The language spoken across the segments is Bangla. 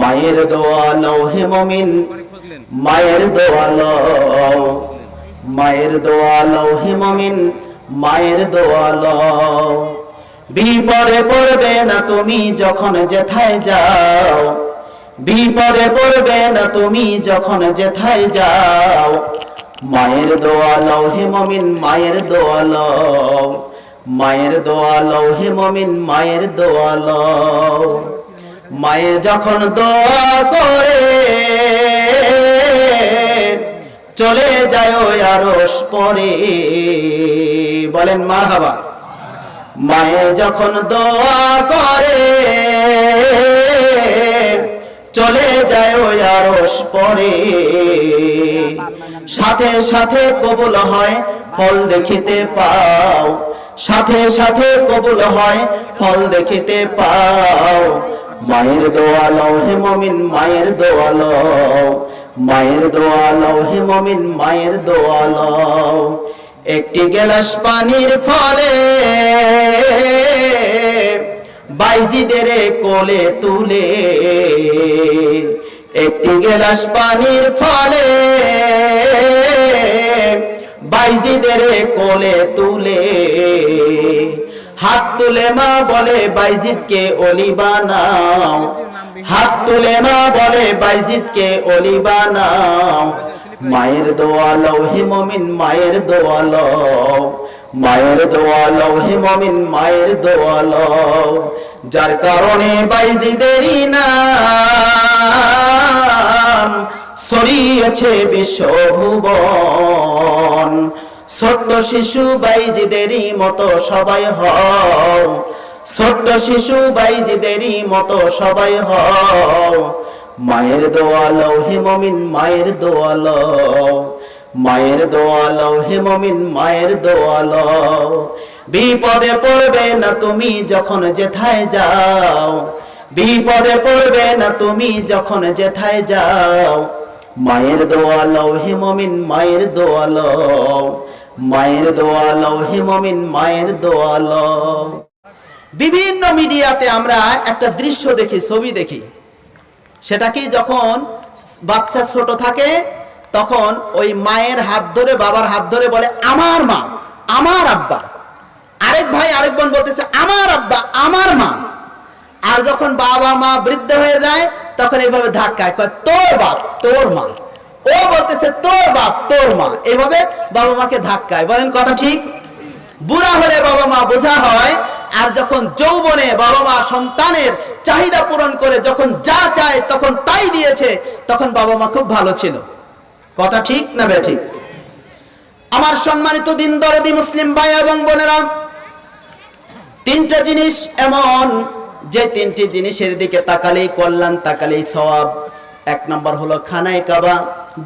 মায়ের দোয়া লও হে মুমিন, মায়ের দোয়া লও, মায়ের দোয়া লও হে মুমিন, মায়ের দোয়া লও। বিপদে পড়বে না তুমি যখন যেথায় যাও, বিপদে পড়বে না তুমি যখন যেথায় যাও। মায়ের দোয়া লও হে মুমিন, মায়ের দোয়া লও, মায়ের দোয়া লও হে মুমিন, মায়ের দোয়া লও। মায়ে যখন দোয়া করে চলে যায় আরশ পরে, বলেন মারহাবা। মায়ে যখন দোয়া করে চলে যায় আরশ পরে, সাথে সাথে কবুল হয় ফল দেখিতে পাও, সাথে সাথে কবুল হয় ফল দেখিতে পাও। মায়ের দোয়া লও হে মুমিন, মায়ের দোয়া লও, মায়ের দোয়া লও হে মুমিন, মায়ের দোয়া লও। একটি গ্লাস পানির ফলে বাইজিদের কোলে তুলে, একটি গ্লাস পানির ফলে বাইজিদের কোলে তুলে। হাত তুলে মা বলে বাইজিদকে ওলি বানাও, হাত তুলে মা বলে বাইজিদকে ওলি বানাও। মায়ের দোয়া লও হে মুমিন, মায়ের দোয়া লও, মায়ের দোয়া লও হে মুমিন, মায়ের দোয়া লও। যার কারণে বাইজিদেরই নাম ছড়িয়েছে বিশ্বভুবন। ছোট্ট শিশু বাইজিদেরই মতো সবাই হও, ছোট্ট শিশু বাইজিদেরই মতো সবাই হও। মায়ের দোয়া লও হে মুমিন, মায়ের দোয়া লও, মায়ের দোয়া লও হে মুমিন, মায়ের দোয়া লও। বিপদে পড়বে না তুমি যখন যেথায় যাও, বিপদে পড়বে না তুমি যখন যেথায় যাও। মায়ের দোয়া লও হে মুমিন, মায়ের দোয়া লও, মায়ের দোয়া লও হে মুমিন, মায়ের দোয়া লও। বিভিন্ন মিডিয়াতে আমরা একটা দৃশ্য দেখি, ছবি দেখি। সেটা কি, যখন বাচ্চা ছোট থাকে তখন ওই মায়ের হাত ধরে বাবার হাত ধরে বলে আমার মা, আমার আব্বা। আরেক ভাই আরেক বোন বলতেছে আমার আব্বা, আমার মা। আর যখন বাবা মা বৃদ্ধ হয়ে যায় তখন এইভাবে ধাক্কায় কয় তোর বাপ, তোর মা। ও বলতেছে তোর বাপ, তোর মা। এইভাবে বাবা মাকে ধাক্কায়। বলেন কথা ঠিক? বুড়া হলে বাবা মা বোঝা হয়, আর যখন যৌবনে বাবা মা সন্তানের চাহিদা পূরণ করে যখন যা চায় তখন তাই দিয়েছে, তখন বাবা মা খুব ভালো ছিল। কথা ঠিক না বে ঠিক? আমার সম্মানিত দিন দরদি মুসলিম ভাই এবং বোনেরা, তিনটা জিনিস এমন যে তিনটি জিনিসের দিকে তাকালেই কল্যাণ, তাকালেই সওয়াব। এক নাম্বার হলো খানায়ে কাবা,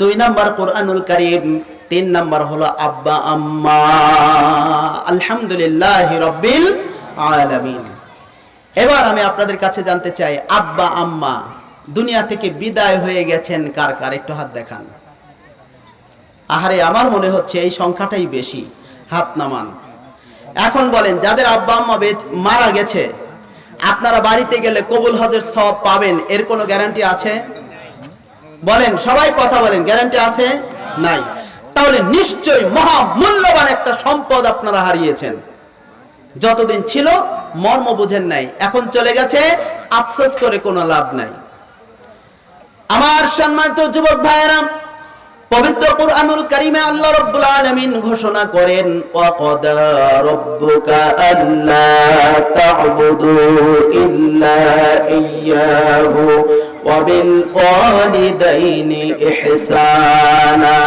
দুই নাম্বার কোরআনুল কারীম, তিন নাম্বার হলো আব্বা আম্মা। আলহামদুলিল্লাহি রাব্বিল আলামিন। এবার আমি আপনাদের কাছে জানতে চাই, আব্বা আম্মা দুনিয়া থেকে বিদায় হয়ে গেছেন কার কার, একটু হাত দেখান। আহারে, আমার মনে হচ্ছে এই সংখ্যাটাই বেশি, হাত নামান। এখন বলেন, যাদের আব্বা আম্মা মারা গেছে, আপনারা বাড়িতে গেলে কবুল হজের সওয়াব পাবেন, এর কোনো গ্যারান্টি আছে? বলেন, সবাই কথা বলেন, গ্যারান্টি আছে? নাই। তাহলে নিশ্চয়ই মহা মূল্যবান একটা সম্পদ আপনারা হারিয়েছেন। যতদিন ছিল মর্ম বুঝেন নাই, এখন চলে গেছে, আফসোস করে কোনো লাভ নাই। আমার সম্মানিত যুবক ভাইয়েরা, পবিত্র কুরআনুল কারীমে আল্লাহ রাব্বুল আলামিন ঘোষণা করেন, ওয়া ক্বাদা রাব্বুকা আল্লা তা'বুদু ইল্লা ইয়্যাহু ওয়া বিল ওয়ালিদাইনি ইহসানা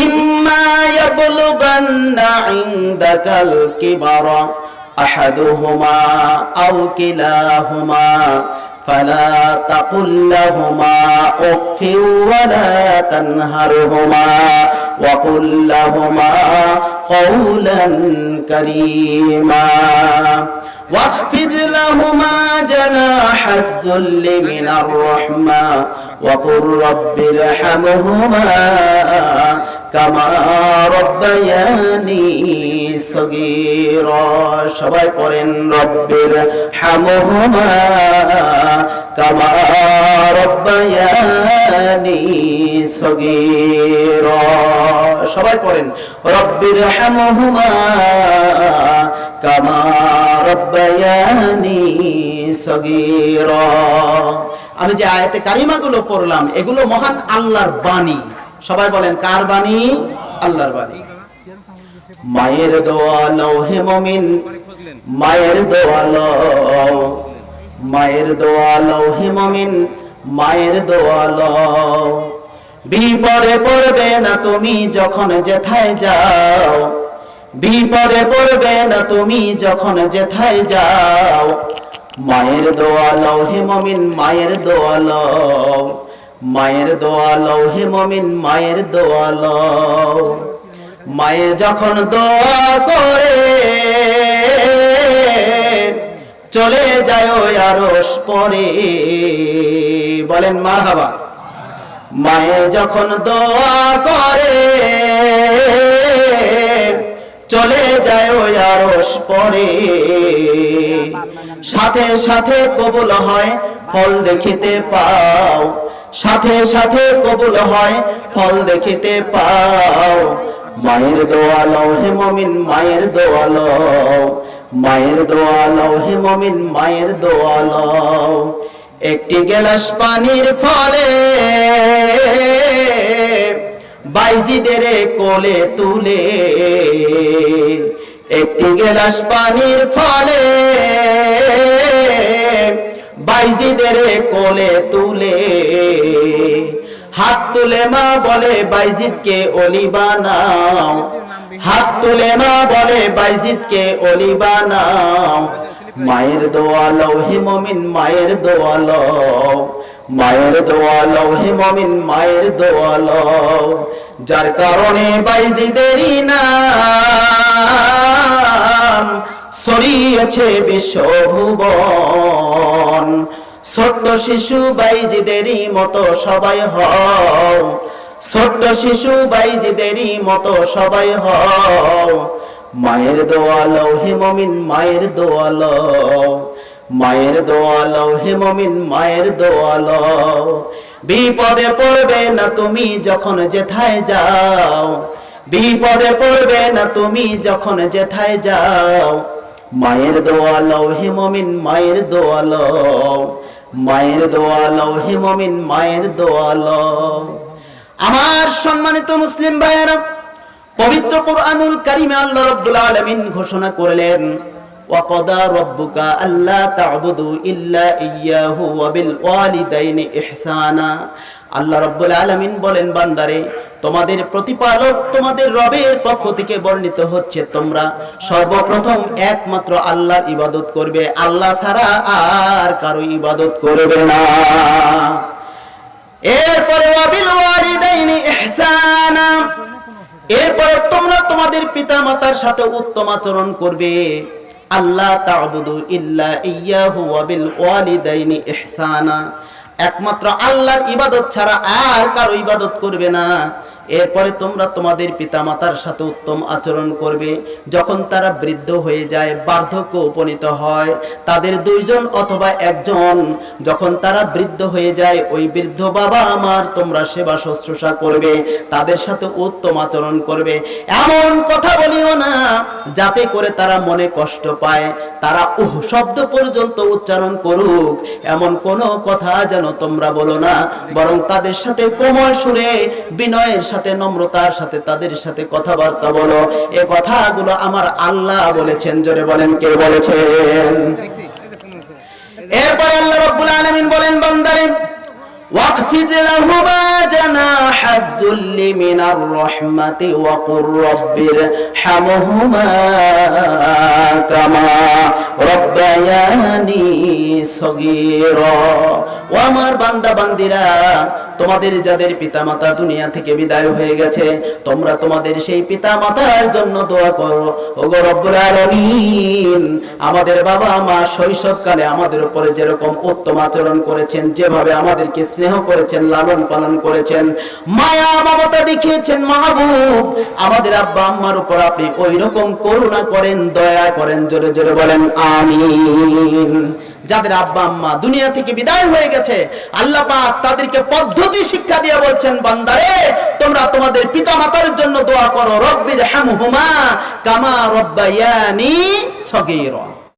ইম্মা ইয়াবলুগান্না ইনদাকাল কিবারা আহাদুহুমা আও কিলাহুমা فلا تقل لهما أف ولا تنهرهما وقل لهما قولا كريما واخفض لهما جناح الذل من الرحمة وقل رب ارحمهما كما ربياني صغيرا সবাই পড়েন رب ارحمهما كما ربياني صغيرا সবাই পড়েন رب ارحمهما كما ربياني صغيرا আমি যে আয়াতে কারিমাগুলো পড়লাম এগুলো মহান আল্লাহর বাণী সবাই বলেন কার বাণী আল্লাহর বাণী মায়ের দোয়া লওহে মুমিন মায়ের দোয়া লও মায়ের দোয়া লওহে মুমিন মায়ের দোয়া লও বিপদে পড়বে না তুমি যখন যেথায় যাও বিপদে পড়বে না তুমি যখন যেথায় যাও মায়ের দোয়া লও হে মুমিন মায়ের দোয়া লও মায়ের দোয়া লও হে মুমিন মায়ের দোয়া লও মায়ে যখন দোয়া করে চলে যায় আরশ পরে বলেন মারহাবা মায়ে যখন দোয়া করে চলে যায় আরশ পরে সাথে সাথে কবুল হয় ফল দেখিতে পাও সাথে সাথে কবুল হয় ফল দেখিতে পাও মায়ের দোয়া লও হে মুমিন মায়ের দোয়া লও মায়ের দোয়া লও হে মুমিন মায়ের দোয়া লও একটি গ্লাস পানির ফলে বাইজিদের কোলে তুলে একটি গ্লাস পানির ফলে বাইজিদের কোলে তুলে হাত তুলে মা বলে বাইজিদকে ওলি বানাও হাত তুলে মা বলে বাইজিদকে ওলি বানাও মায়ের দোয়া লও হে মুমিন মায়ের দোয়া লও মায়ের দোয়া লও হে মুমিন মায়ের দোয়া লও যার কারণে বাইজিদেরই নাম ছড়িয়েছে বিশ্বভুবন ছোট্ট শিশু বাইজিদেরই মতো সবাই হও ছোট্ট শিশু বাইজিদেরই মতো সবাই হও মায়ের দোয়া লও হে মুমিন মায়ের দোয়া লও মায়ের দোয়া লও হে মুমিন মায়ের দোয়া লও বিপদে পড়বে না তুমি যখন যেথায় যাও বিপদে পড়বে না তুমি যখন যেথায় যাও মায়ের দোয়া লও হে মুমিন মায়ের দোয়া লও মায়ের দোয়া লও হে মুমিন মায়ের দোয়া লও আমার সম্মানিত মুসলিম ভাইয়েরা পবিত্র কোরআনুল কারীমে আল্লাহ রাব্বুল আলামিন ঘোষণা করলেন ওয়াকাদা রাব্বুকা আল্লা তা'বুদু ইল্লা ইয়্যাহু ওয়া বিল ওয়ালিদাইনি ইহসানা আল্লাহ রাব্বুল আলামিন বলেন বান্দারে তোমাদের প্রতিপালক তোমাদের রবের পক্ষ থেকে বর্ণিত হচ্ছে তোমরা সর্বপ্রথম একমাত্র আল্লাহর ইবাদত করবে আল্লাহ ছাড়া আর কারো ইবাদত করবে না এরপরে ওয়া বিল ওয়ালিদাইনি ইহসানা এরপরে তোমরা তোমাদের পিতামাতার সাথে উত্তম আচরণ করবে আল্লাহ তা'বুদু ইল্লা ইয়্যাহু ওয়া বিল ওয়ালিদাইনি ইহসানা একমাত্র আল্লাহর ইবাদত ছাড়া আর কারো ইবাদত করবে না এরপরে তোমরা তোমাদের পিতামাতার সাথে উত্তম আচরণ করবে যখন তারা বৃদ্ধ হয়ে যায় বার্ধক্য উপনীত হয় তাদের দুইজন অথবা একজন যখন তারা বৃদ্ধ হয়ে যায় ওই বৃদ্ধ বাবা আমার তোমরা সেবা শুশ্রূষা করবে তাদের সাথে উত্তম আচরণ করবে এমন কথা বলিও না যাতে করে তারা মনে কষ্ট পায় তারা শব্দ পর্যন্ত উচ্চারণ করুক এমন কোনো কথা যেন তোমরা বলো না বরং তাদের সাথে কোমল সুরে বিনয়ের সাথে নম্রতার সাথে তাদের সাথে কথাবার্তা বলো এই কথাগুলো আমার আল্লাহ বলেছেন জোরে বলেন কে বলেছেন এরপর আল্লাহ রাব্বুল আলামিন বলেন বান্দারে ওয়াখফিদ লাহুমা জানাহাজ যুল্লি মিনার রাহমাতি ওয়া কুর রাব্বির হামহুমা কামা রব্বায়ানি সগীরা। ও আমার বান্দা বান্দিরা, তোমাদের যাদের পিতামাতা দুনিয়া থেকে বিদায় হয়ে গেছে, তোমরা তোমাদের সেই পিতামাতার জন্য দোয়া করো। ওগো রব্বুল আলামিন, আমাদের বাবা মা শৈশবকালে আমাদের উপরে যেরকম উত্তম আচরণ করেছেন, যেভাবে আমাদেরকে স্নেহ করেছেন, লালন পালন করেছেন, মায়া মমতা দেখিয়েছেন, মাহবুব আমাদের আব্বা আম্মার উপর আপনি ওই রকম করুণা করেন, দয়া করেন। জোরে জোরে বলেন আমিন। যাদের আব্বা আম্মা দুনিয়া থেকে বিদায় হয়ে গেছে, আল্লাহ পাক তাদেরকে পদ্ধতি শিক্ষা দিয়ে বলছেন, বান্দারে তোমরা তোমাদের পিতামাতার জন্য দোয়া করো, রব্বির হামহুমা কামা রব্বায়ানি সগীরা।